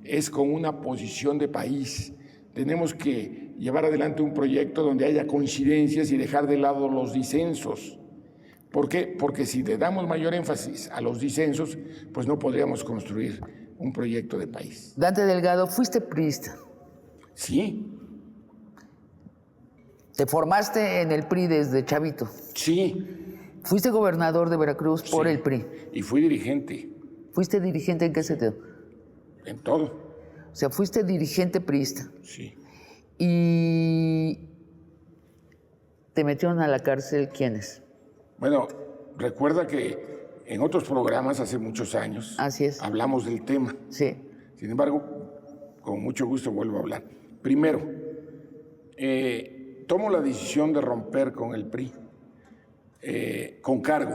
es con una posición de país. Tenemos que llevar adelante un proyecto donde haya coincidencias y dejar de lado los disensos. ¿Por qué? Porque si le damos mayor énfasis a los disensos, pues no podríamos construir un proyecto de país. Dante Delgado, fuiste priista. Sí. Te formaste en el PRI desde chavito. Sí. Fuiste gobernador de Veracruz por el PRI. Y fui dirigente. ¿Fuiste dirigente en qué sentido? En todo. O sea, fuiste dirigente priista. Sí. Y te metieron a la cárcel, ¿quiénes? Bueno, recuerda que en otros programas hace muchos años Así es. hablamos del tema. Sí. Sin embargo, con mucho gusto vuelvo a hablar. Primero, tomo la decisión de romper con el PRI con cargo.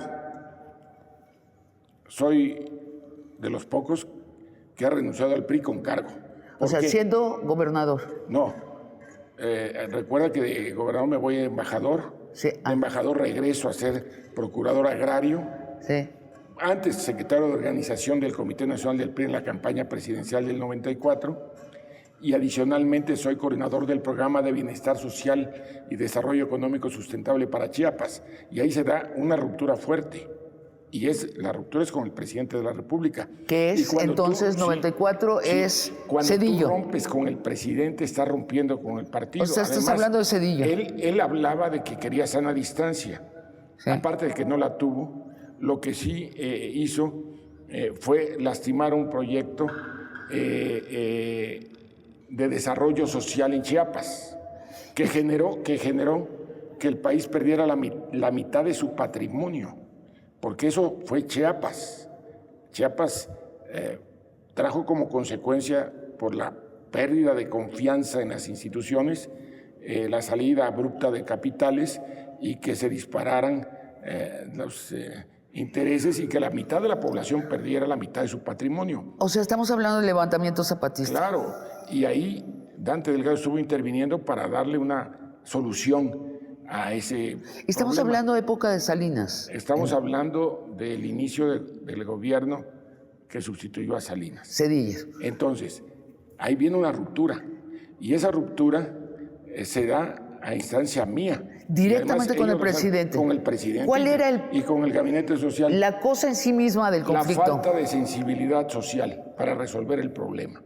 Soy de los pocos que ha renunciado al PRI con cargo. O sea, qué? siendo gobernador. No. Recuerda que de gobernador me voy a embajador. Sí. De embajador regreso a ser procurador agrario. Sí. Antes secretario de organización del Comité Nacional del PRI en la campaña presidencial del 94. y adicionalmente soy coordinador del Programa de Bienestar Social y Desarrollo Económico Sustentable para Chiapas. Y ahí se da una ruptura fuerte. Y la ruptura es con el presidente de la República. Que es entonces 94 es cuando Zedillo. Cuando tú rompes con el presidente, estás rompiendo con el partido. O sea, estás Además, hablando de Zedillo. Él hablaba de que quería sana distancia. Sí. Aparte de que no la tuvo, lo que sí hizo fue lastimar un proyecto de desarrollo social en Chiapas, que generó que el país perdiera la mitad de su patrimonio, porque eso fue Chiapas. Chiapas trajo como consecuencia, por la pérdida de confianza en las instituciones, la salida abrupta de capitales y que se dispararan los intereses y que la mitad de la población perdiera la mitad de su patrimonio. O sea, estamos hablando de levantamiento zapatista. Claro, y ahí Dante Delgado estuvo interviniendo para darle una solución a ese Estamos problema. hablando de época de Salinas. Estamos hablando del inicio del gobierno que sustituyó a Salinas. Zedillo. Entonces, ahí viene una ruptura, y esa ruptura se da a instancia mía. Directamente con el presidente. Con el presidente. ¿Cuál era y con el gabinete social. la cosa en sí misma del conflicto? La falta de sensibilidad social para resolver el problema.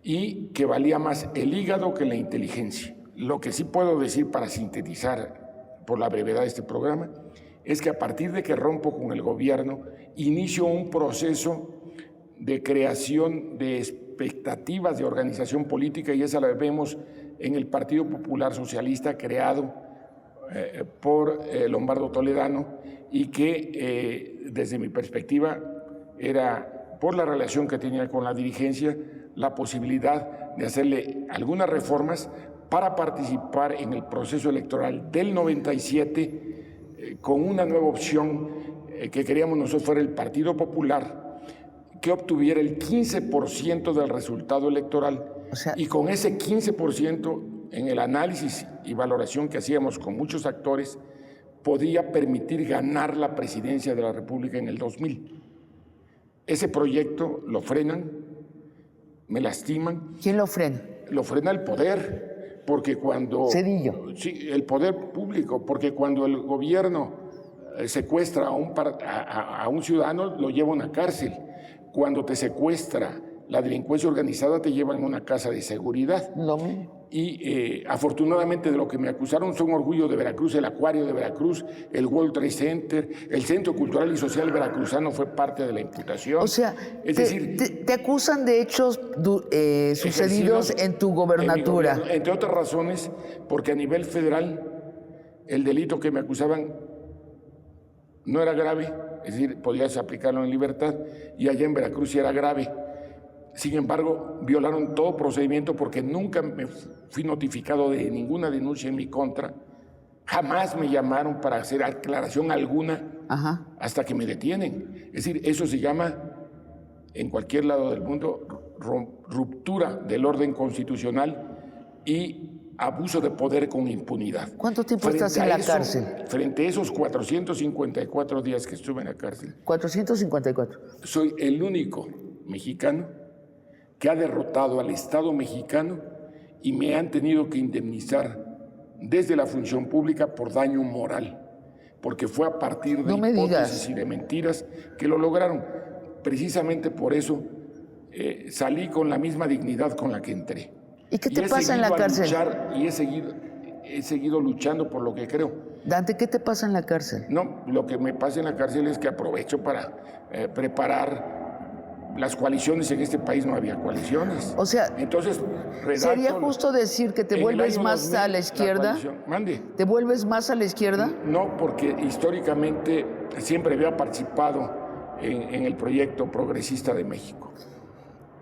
Y que valía más el hígado que la inteligencia. Lo que sí puedo decir para sintetizar por la brevedad de este programa es que a partir de que rompo con el gobierno, inicio un proceso de creación de expectativas de organización política, y esa la vemos en el Partido Popular Socialista creado por Lombardo Toledano, y que desde mi perspectiva era, por la relación que tenía con la dirigencia, la posibilidad de hacerle algunas reformas para participar en el proceso electoral del 97 con una nueva opción que queríamos nosotros fuera el Partido Popular, que obtuviera el 15% del resultado electoral. O sea, y con ese 15%, en el análisis y valoración que hacíamos con muchos actores, podía permitir ganar la presidencia de la República en el 2000. Ese proyecto lo frenan, me lastiman. ¿Quién lo frena? Lo frena el poder, porque cuando... Zedillo. Sí, el poder público, porque cuando el gobierno secuestra a un ciudadano, lo lleva a una cárcel. Cuando te secuestra la delincuencia organizada, te llevan a una casa de seguridad. Lo mismo. Y afortunadamente de lo que me acusaron son Orgullo de Veracruz, el Acuario de Veracruz, el World Trade Center, el Centro Cultural y Social Veracruzano fue parte de la imputación. O sea, es decir, te acusan de hechos sucedidos en tu gobernatura. Entre otras razones, porque a nivel federal el delito que me acusaban no era grave, es decir, podías aplicarlo en libertad, y allá en Veracruz sí era grave. Sin embargo, violaron todo procedimiento porque nunca me fui notificado de ninguna denuncia en mi contra. Jamás me llamaron para hacer aclaración alguna. Ajá. Hasta que me detienen. Es decir, eso se llama, en cualquier lado del mundo, ruptura del orden constitucional y abuso de poder con impunidad. ¿Cuánto tiempo estás en la cárcel? Frente a esos 454 días que estuve en la cárcel. 454. Soy el único mexicano que ha derrotado al Estado mexicano y me han tenido que indemnizar desde la función pública por daño moral, porque fue a partir de hipótesis y de mentiras que lo lograron. Precisamente por eso salí con la misma dignidad con la que entré. ¿Y qué te pasa en la cárcel? Y he seguido luchando por lo que creo. Dante, ¿qué te pasa en la cárcel? No, lo que me pasa en la cárcel es que aprovecho para preparar las coaliciones. En este país no había coaliciones. O sea, entonces, ¿sería justo decir que te vuelves más 2000, a la izquierda? Mande. ¿Te vuelves más a la izquierda? No, porque históricamente siempre había participado en el proyecto progresista de México.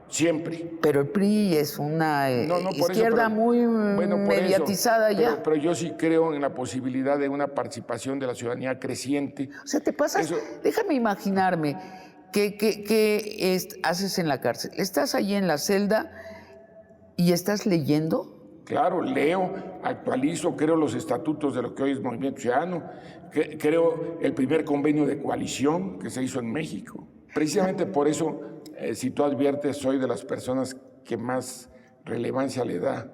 Siempre. Pero el PRI es una izquierda muy mediatizada ya. Pero yo sí creo en la posibilidad de una participación de la ciudadanía creciente. O sea, te pasas, déjame imaginarme, ¿qué haces en la cárcel? ¿Estás allí en la celda y estás leyendo? Claro, leo, actualizo, creo los estatutos de lo que hoy es Movimiento Ciudadano, creo el primer convenio de coalición que se hizo en México. Precisamente por eso, si tú adviertes, soy de las personas que más relevancia le da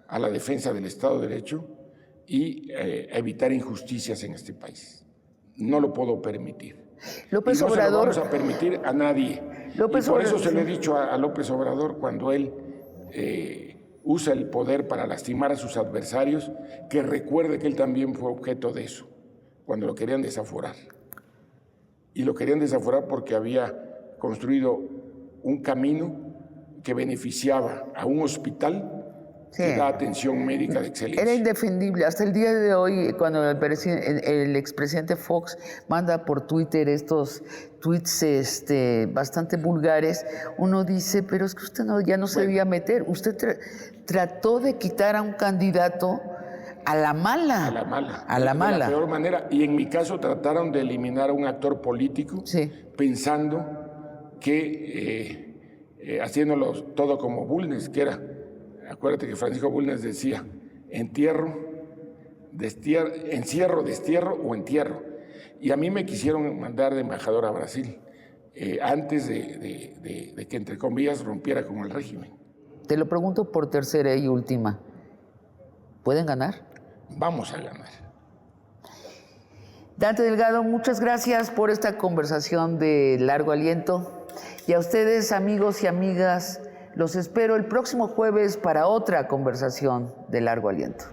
a la defensa del Estado de Derecho y a evitar injusticias en este país. No lo puedo permitir. López y no Obrador. se lo vamos a permitir a nadie. López y por Obrador, eso se lo he sí. dicho a López Obrador cuando él usa el poder para lastimar a sus adversarios, que recuerde que él también fue objeto de eso, cuando lo querían desaforar. Y lo querían desaforar porque había construido un camino que beneficiaba a un hospital que da atención médica de excelencia. Era indefendible. Hasta el día de hoy, cuando el expresidente Fox manda por Twitter estos tweets bastante vulgares, uno dice, pero es que usted ya no se debía meter. Usted trató de quitar a un candidato a la mala. A la mala. A la de mala. la peor manera. Y en mi caso trataron de eliminar a un actor político, pensando que haciéndolo todo como Bulnes, que era, acuérdate que Francisco Bulnes decía, encierro, destierro o entierro. Y a mí me quisieron mandar de embajador a Brasil, antes de que, entre comillas, rompiera con el régimen. Te lo pregunto por tercera y última. ¿Pueden ganar? Vamos a ganar. Dante Delgado, muchas gracias por esta conversación de largo aliento. Y a ustedes, amigos y amigas, los espero el próximo jueves para otra conversación de largo aliento.